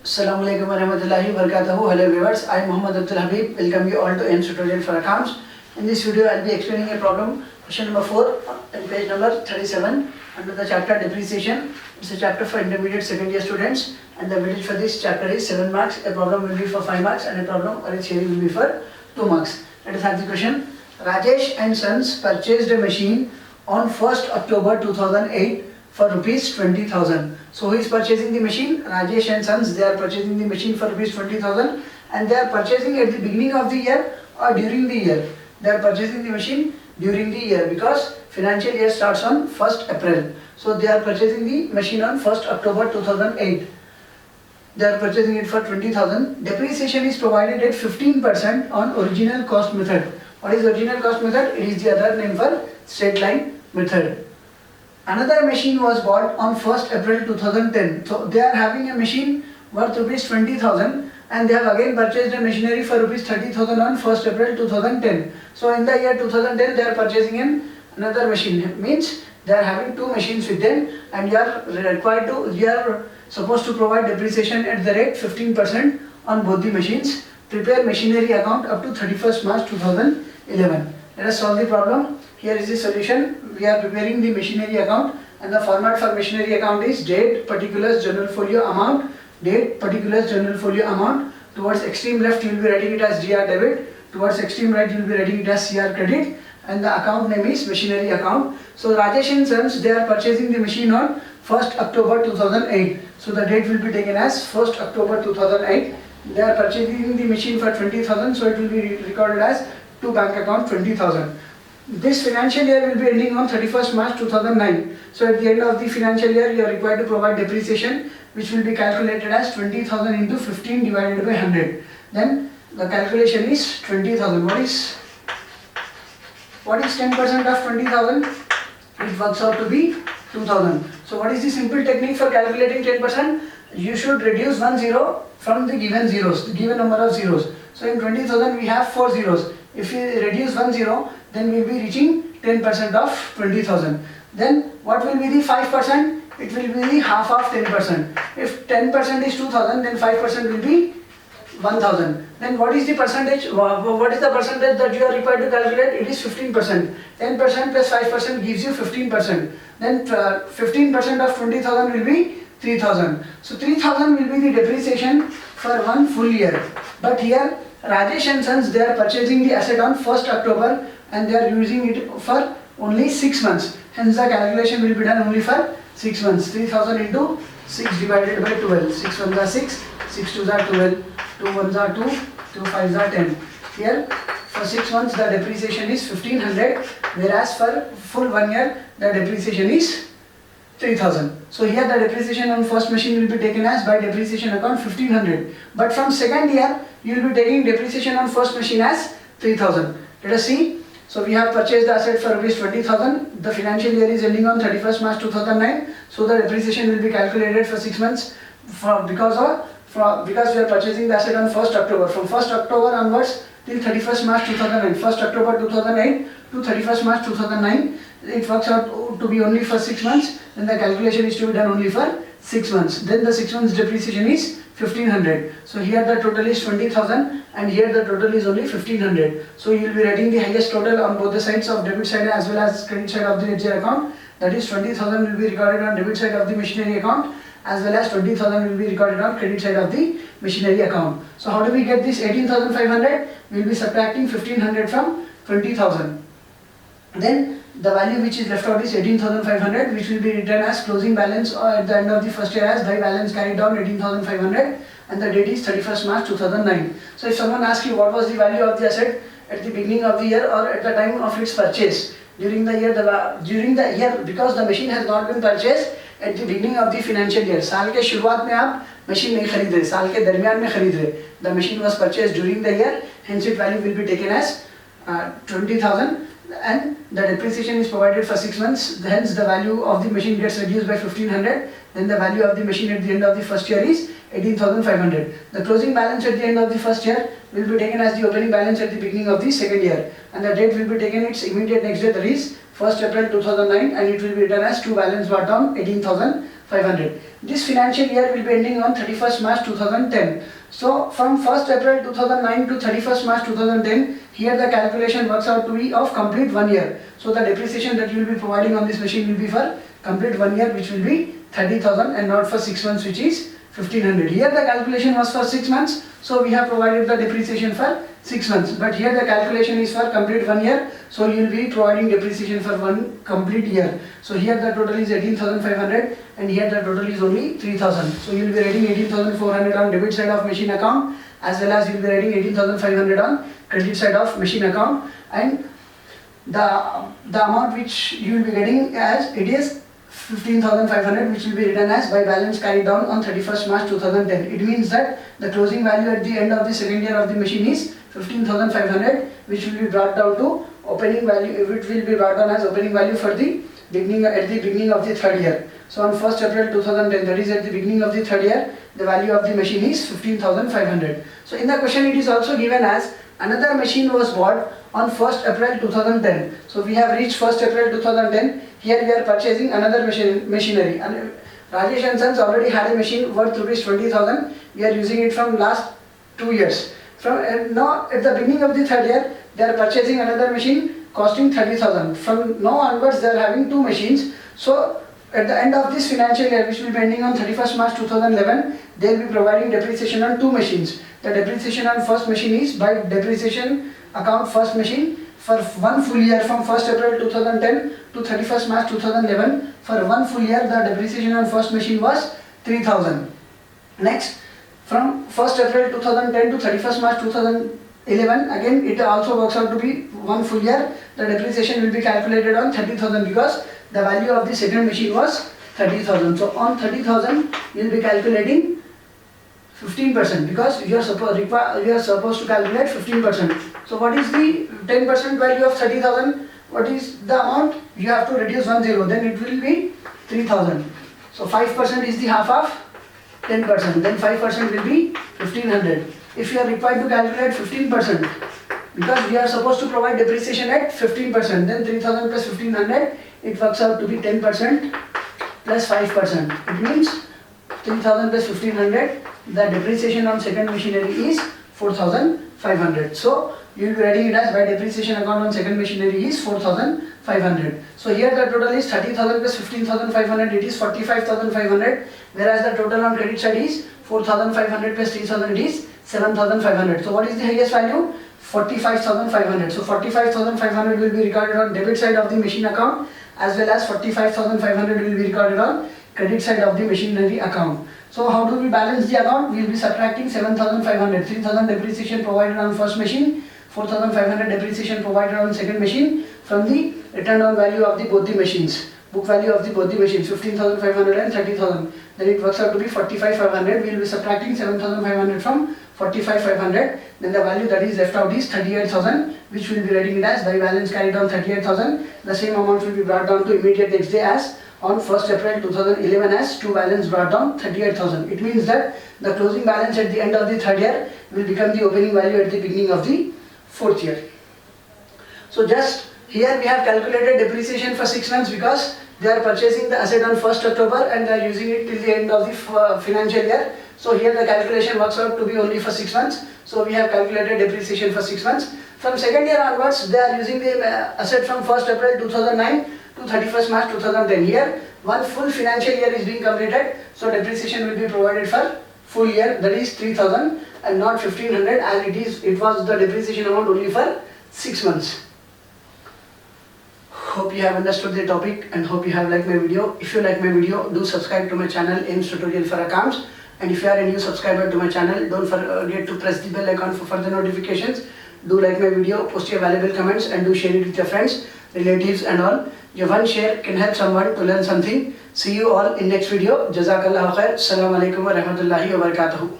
Assalamualaikum warahmatullahi wabarakatuh. Hello viewers, I am Muhammad Abdul Habib. Welcome you all to AIMS tutorial for accounts. In this video, I will be explaining a problem, question number 4, and page number 37, under the chapter Depreciation. It's a chapter for intermediate second year students, and the weightage for this chapter is 7 marks. A problem will be for 5 marks, and a problem or a theory will be for 2 marks. Let us have the question. Rajesh and Sons purchased a machine on 1st October 2008 for rupees 20,000. So who is purchasing the machine? Rajesh and Sons. They are purchasing the machine for rupees 20,000, and they are purchasing at the beginning of the year or during the year. They are purchasing the machine during the year because financial year starts on 1st April. So they are purchasing the machine on 1st October 2008. They are purchasing it for 20,000. Depreciation is provided at 15% on original cost method. What is original cost method? It is the other name for straight line method. Another machine was bought on 1st April 2010. So they are having a machine worth rupees 20,000, and they have again purchased a machinery for rupees 30,000 on 1st April 2010. So in the year 2010 they are purchasing another machine. It means they are having two machines with them, and you are supposed to provide depreciation at the rate 15% on both the machines. Prepare machinery account up to 31st March 2011. Let us solve the problem. Here is the solution. We are preparing the machinery account, and the format for machinery account is date, particulars, general folio amount. Date, particulars, general folio amount. Towards extreme left you will be writing it as GR debit. Towards extreme right you will be writing it as CR credit, and the account name is machinery account. So Rajesh and Sons, they are purchasing the machine on 1st October 2008. So the date will be taken as 1st October 2008. They are purchasing the machine for 20,000, so it will be recorded as to bank account 20,000. This financial year will be ending on 31st March 2009. So at the end of the financial year, you are required to provide depreciation, which will be calculated as 20,000 into 15 divided by 100. Then the calculation is 20,000. What is 10% of 20,000? It works out to be 2,000. So what is the simple technique for calculating 10%? You should reduce one zero from the given zeros, the given number of zeros. So in 20,000 we have 4 zeros. If we reduce one zero, then we will be reaching 10% of 20,000. Then what will be the 5%? It will be the half of 10%. If 10% is 2,000, then 5% will be 1,000. Then what is the percentage? What is the percentage that you are required to calculate? It is 15%. 10% plus 5% gives you 15%. Then 15% of 20,000 will be 3,000. So 3,000 will be the depreciation for one full year. But here Rajesh and Sons, they are purchasing the asset on 1st October, and they are using it for only 6 months. Hence the calculation will be done only for 6 months. 3,000 into 6 divided by 12. 6 ones are 6, 6 twos are 12, 2 ones are 2, 2 fives are 10. Here for 6 months the depreciation is 1500, whereas for full 1 year the depreciation is 3,000. So here the depreciation on first machine will be taken as by depreciation account 1500. But from second year you will be taking depreciation on first machine as 3,000. Let us see. So we have purchased the asset for rupees 20,000. The financial year is ending on 31st March 2009. So the depreciation will be calculated for 6 months because we are purchasing the asset on 1st October. From 1st October onwards till 31st March 2009. 1st October 2008 to 31st March 2009. It works out to be only for 6 months. Then the calculation is to be done only for 6 months. Then the 6 months depreciation is 1500. So here the total is 20,000, and here the total is only 1500. So you will be writing the highest total on both the sides of debit side as well as credit side of the ledger account. That is 20,000 will be recorded on debit side of the machinery account, as well as 20,000 will be recorded on credit side of the machinery account. So how do we get this 18,500? We will be subtracting 1500 from 20,000. Then the value which is left out is 18,500, which will be written as closing balance at the end of the first year as by balance carried down 18,500, and the date is 31st March 2009. So if someone asks you what was the value of the asset at the beginning of the year or at the time of its purchase, during the year because the machine has not been purchased at the beginning of the financial year. साल के शुरुआत में आप machine नहीं खरीद रहे, साल के दरमियान में खरीद रहे. The machine was purchased during the year, hence its value will be taken as 20,000. And the depreciation is provided for 6 months, hence the value of the machine gets reduced by 1500. Then the value of the machine at the end of the first year is 18,500. The closing balance at the end of the first year will be taken as the opening balance at the beginning of the second year, and the date will be taken its immediate next day, that is 1st April 2009, and it will be written as to balance brought down 18,000 2,500. This financial year will be ending on 31st March 2010. So from 1st April 2009 to 31st March 2010, here the calculation works out to be of complete 1 year. So the depreciation that you will be providing on this machine will be for complete 1 year, which will be 30,000 and not for 6 months, which is 1,500. Here the calculation was for 6 months, so we have provided the depreciation for 6 months. But here the calculation is for complete 1 year, so you will be providing depreciation for 1 complete year. So here the total is 18,500 and here the total is only 3,000. So you will be writing 18,400 on debit side of machine account, as well as you will be writing 18,500 on credit side of machine account, and the amount which you will be getting as it is 15,500, which will be written as by balance carried down on 31st March 2010. It means that the closing value at the end of the second year of the machine is 15,500, which will be brought down to opening value, which will be brought down as opening value for the beginning at the beginning of the third year. So on 1st April 2010, that is at the beginning of the third year, the value of the machine is 15,500. So in the question it is also given as another machine was bought on 1st April 2010. So we have reached 1st April 2010. Here we are purchasing another machinery. And Rajesh and Sons already had a machine worth rupees 20,000. We are using it from last 2 years. From now at the beginning of the third year, they are purchasing another machine costing 30,000. From now onwards, they are having 2 machines. So at the end of this financial year, which will be ending on 31st March 2011, they will be providing depreciation on 2 machines. The depreciation on first machine is by depreciation account first machine for 1 full year from 1st April 2010 to 31st March 2011. For 1 full year, the depreciation on first machine was 3,000. Next, from 1st April 2010 to 31st March 2011, again it also works out to be 1 full year. The depreciation will be calculated on 30,000 because the value of the second machine was 30,000. So on 30,000, you will be calculating 15% because you are supposed to calculate 15%. So what is the 10% value of 30,000? What is the amount? You have to reduce 1 0. Then it will be 3,000. So 5% is the half of 10%. Then 5% will be 1,500. If you are required to calculate 15%, because we are supposed to provide depreciation at 15%, then 3,000 plus 1,500, it works out to be 10% plus 5%. It means 3,000 plus 1,500. The depreciation on second machinery is 4,500. So you will be writing it as by depreciation account on second machinery is 4,500. So here the total is 30,000 plus 15,500, it is 45,500, whereas the total on credit side is 4,500 plus 3,000, it is 7,500. So what is the highest value? 45,500. So 45,500 will be recorded on debit side of the machine account, as well as 45,500 will be recorded on credit side of the machinery account. So how do we balance the account? We will be subtracting 7,500, 3,000 depreciation provided on first machine, 4,500 depreciation provided on second machine from the return on value of the both the machines. Book value of the both the machines 15,500 and 30,000. Then it works out to be 45,500. We will be subtracting 7,500 from 45,500. Then the value that is left out is 38,000, which we will be writing it as by balance carried on 38,000. The same amount will be brought down to immediate next day as on 1st April 2011 as to balance brought down 38,000. It means that the closing balance at the end of the third year will become the opening value at the beginning of the fourth year. So just here we have calculated depreciation for 6 months because they are purchasing the asset on 1st October and they are using it till the end of the financial year. So here the calculation works out to be only for 6 months. So we have calculated depreciation for 6 months. From second year onwards, they are using the asset from 1st April 2009 to 31st March 2010. Here, 1 full financial year is being completed. So depreciation will be provided for full year, that is 3,000 and not 1,500 as it was the depreciation amount only for 6 months. Hope you have understood the topic and hope you have liked my video. If you like my video, do subscribe to my channel AIMS Tutorial for Accounts. And if you are a new subscriber to my channel, don't forget to press the bell icon for further notifications. Do like my video, post your valuable comments and do share it with your friends, relatives and all. Your one share can help someone to learn something. See you all in next video. Jazakallahu khair. Assalamu alaikum wa rahmatullahi wa barakatuhu.